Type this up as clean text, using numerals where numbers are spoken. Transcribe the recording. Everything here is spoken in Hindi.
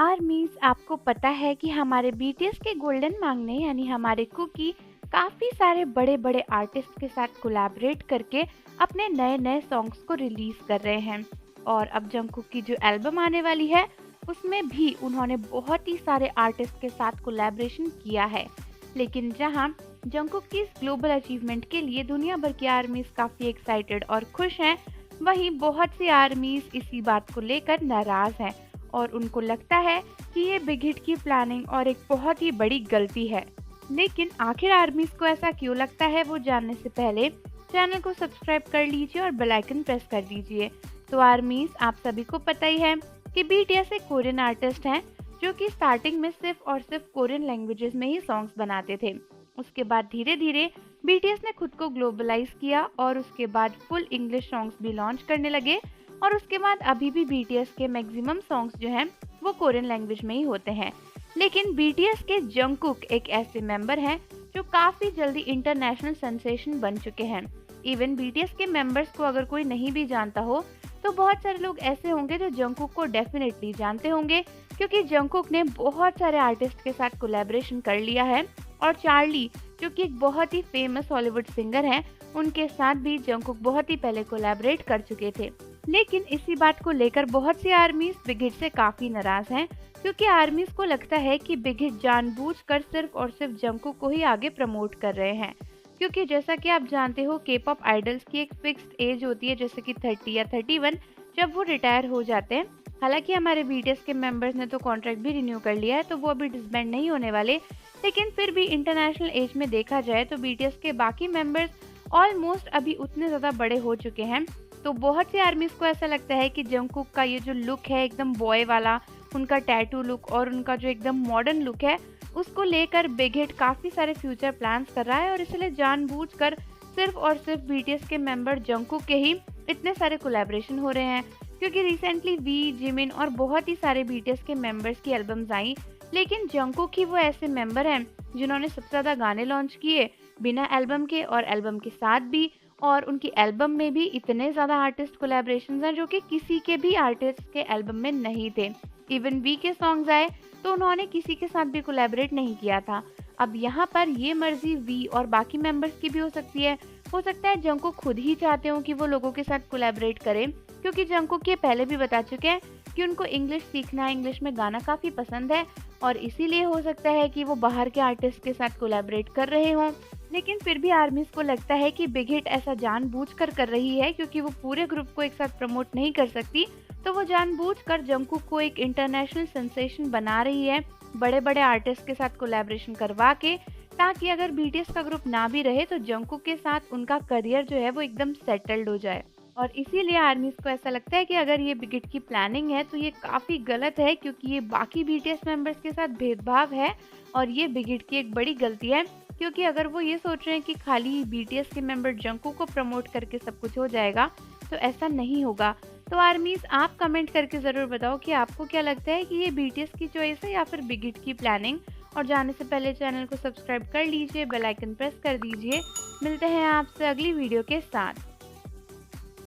आर्मीज आपको पता है कि हमारे बीटीएस के गोल्डन मांग ने यानी हमारे कुकी काफी सारे बड़े बड़े आर्टिस्ट के साथ कोलैबोरेट करके अपने नए नए सॉन्ग्स को रिलीज कर रहे हैं। और अब जंगकुक की जो एल्बम आने वाली है उसमें भी उन्होंने बहुत ही सारे आर्टिस्ट के साथ कोलैबोरेशन किया है। लेकिन जहां जंगकुक की इस ग्लोबल अचीवमेंट के लिए दुनिया भर की आर्मीज काफी एक्साइटेड और खुश हैं, वहीं बहुत सी आर्मीज इसी बात को लेकर नाराज हैं और उनको लगता है कि ये बिग हिट की प्लानिंग और एक बहुत ही बड़ी गलती है। लेकिन आखिर आर्मीज को ऐसा क्यों लगता है, वो जानने से पहले चैनल को सब्सक्राइब कर लीजिए और बेल आइकन प्रेस कर दीजिए। तो आर्मीज, आप सभी को पता ही है कि बीटीएस एक कोरियन आर्टिस्ट हैं जो कि स्टार्टिंग में सिर्फ और सिर्फ कोरियन लैंग्वेजेस में ही सॉन्ग्स बनाते थे। उसके बाद धीरे धीरे बीटीएस ने खुद को ग्लोबलाइज किया और उसके बाद फुल इंग्लिश सॉन्ग्स भी लॉन्च करने लगे और उसके बाद अभी भी बीटीएस के मैक्सिमम सॉन्ग्स जो हैं वो कोरियन लैंग्वेज में ही होते हैं। लेकिन बीटीएस के जंगकुक एक ऐसे मेंबर हैं जो काफी जल्दी इंटरनेशनल सेंसेशन बन चुके हैं। इवन बीटीएस के मेंबर्स को अगर कोई नहीं भी जानता हो तो बहुत सारे लोग ऐसे होंगे जो जंगकुक को डेफिनेटली जानते होंगे, क्योंकि जंगकुक ने बहुत सारे आर्टिस्ट के साथ कोलैबोरेशन कर लिया है। और चार्ली जो कि एक बहुत ही फेमस हॉलीवुड सिंगर हैं, उनके साथ भी जंगकुक बहुत ही पहले कोलैबोरेट कर चुके थे। लेकिन इसी बात को लेकर बहुत सी आर्मीज बिग हिट से काफी नाराज हैं, क्योंकि आर्मीज को लगता है कि बिग हिट जानबूझकर सिर्फ और सिर्फ जंगकुक को ही आगे प्रमोट कर रहे हैं। क्योंकि जैसा कि आप जानते हो के पॉप आइडल्स की एक फिक्स्ड एज होती है, जैसे कि 30 या 31, जब वो रिटायर हो जाते हैं। हालांकि हमारे बीटीएस के मेंबर्स ने तो कॉन्ट्रैक्ट भी रिन्यू कर लिया है, तो वो अभी डिसबैंड नहीं होने वाले। लेकिन फिर भी इंटरनेशनल एज में देखा जाए तो बीटीएस के बाकी मेंबर्स ऑलमोस्ट अभी उतने ज़्यादा बड़े हो चुके हैं। तो बहुत सी आर्मीज को ऐसा लगता है कि जंगकुक का ये जो लुक है एकदम बॉय वाला, उनका टैटू लुक और उनका जो एकदम मॉडर्न लुक है, उसको लेकर बिग हिट काफ़ी सारे फ्यूचर प्लान्स कर रहा है और इसलिए जानबूझकर सिर्फ और सिर्फ बीटीएस के मेंबर जंगकुक के ही इतने सारे कोलैबोरेशन हो रहे हैं। क्योंकि रिसेंटली वी, जिमिन और बहुत ही सारे बीटीएस के मेंबर्स की एल्बम्स आई, लेकिन जंगकुक ही वो ऐसे मेंबर हैं जिन्होंने सबसे ज़्यादा गाने लॉन्च किए बिना एल्बम के और एल्बम के साथ भी। और उनकी एल्बम में भी इतने ज़्यादा आर्टिस्ट कोलैबोरेशंस हैं जो कि किसी के भी आर्टिस्ट के एल्बम में नहीं थे। इवन वी के सॉन्ग्स आए तो उन्होंने किसी के साथ भी कोलैबोरेट नहीं किया था। अब यहाँ पर ये मर्जी वी और बाकी मेंबर्स की भी हो सकती है। हो सकता है जंगकुक खुद ही चाहते हो कि वो लोगों के साथ कोलैबोरेट करें, क्योंकि जंगकुक ये पहले भी बता चुके हैं कि उनको इंग्लिश सीखना, इंग्लिश में गाना काफ़ी पसंद है और इसीलिए हो सकता है कि वो बाहर के आर्टिस्ट के साथ कोलैबोरेट कर रहे हों। लेकिन फिर भी आर्मीज को लगता है कि बिग हिट ऐसा जानबूझकर कर रही है, क्योंकि वो पूरे ग्रुप को एक साथ प्रमोट नहीं कर सकती, तो वो जानबूझकर जंगकुक को एक इंटरनेशनल सेंसेशन बना रही है बड़े बड़े आर्टिस्ट के साथ कोलैबोरेशन करवा के, ताकि अगर बीटीएस का ग्रुप ना भी रहे तो जंगकुक के साथ उनका करियर जो है वो एकदम सेटल्ड हो जाए। और इसीलिए आर्मीज को ऐसा लगता है कि अगर ये बिग हिट की प्लानिंग है तो ये काफ़ी गलत है, क्योंकि ये बाकी बीटीएस मेंबर्स के साथ भेदभाव है और ये बिग हिट की एक बड़ी गलती है। क्योंकि अगर वो ये सोच रहे हैं कि खाली बीटीएस के मेंबर जंगकुक को प्रमोट करके सब कुछ हो जाएगा, तो ऐसा नहीं होगा। तो आर्मीज, आप कमेंट करके ज़रूर बताओ कि आपको क्या लगता है कि ये बीटीएस की चॉइस है या फिर बिग हिट की प्लानिंग। और जाने से पहले चैनल को सब्सक्राइब कर लीजिए, बेल आइकन प्रेस कर दीजिए। मिलते हैं आपसे अगली वीडियो के साथ।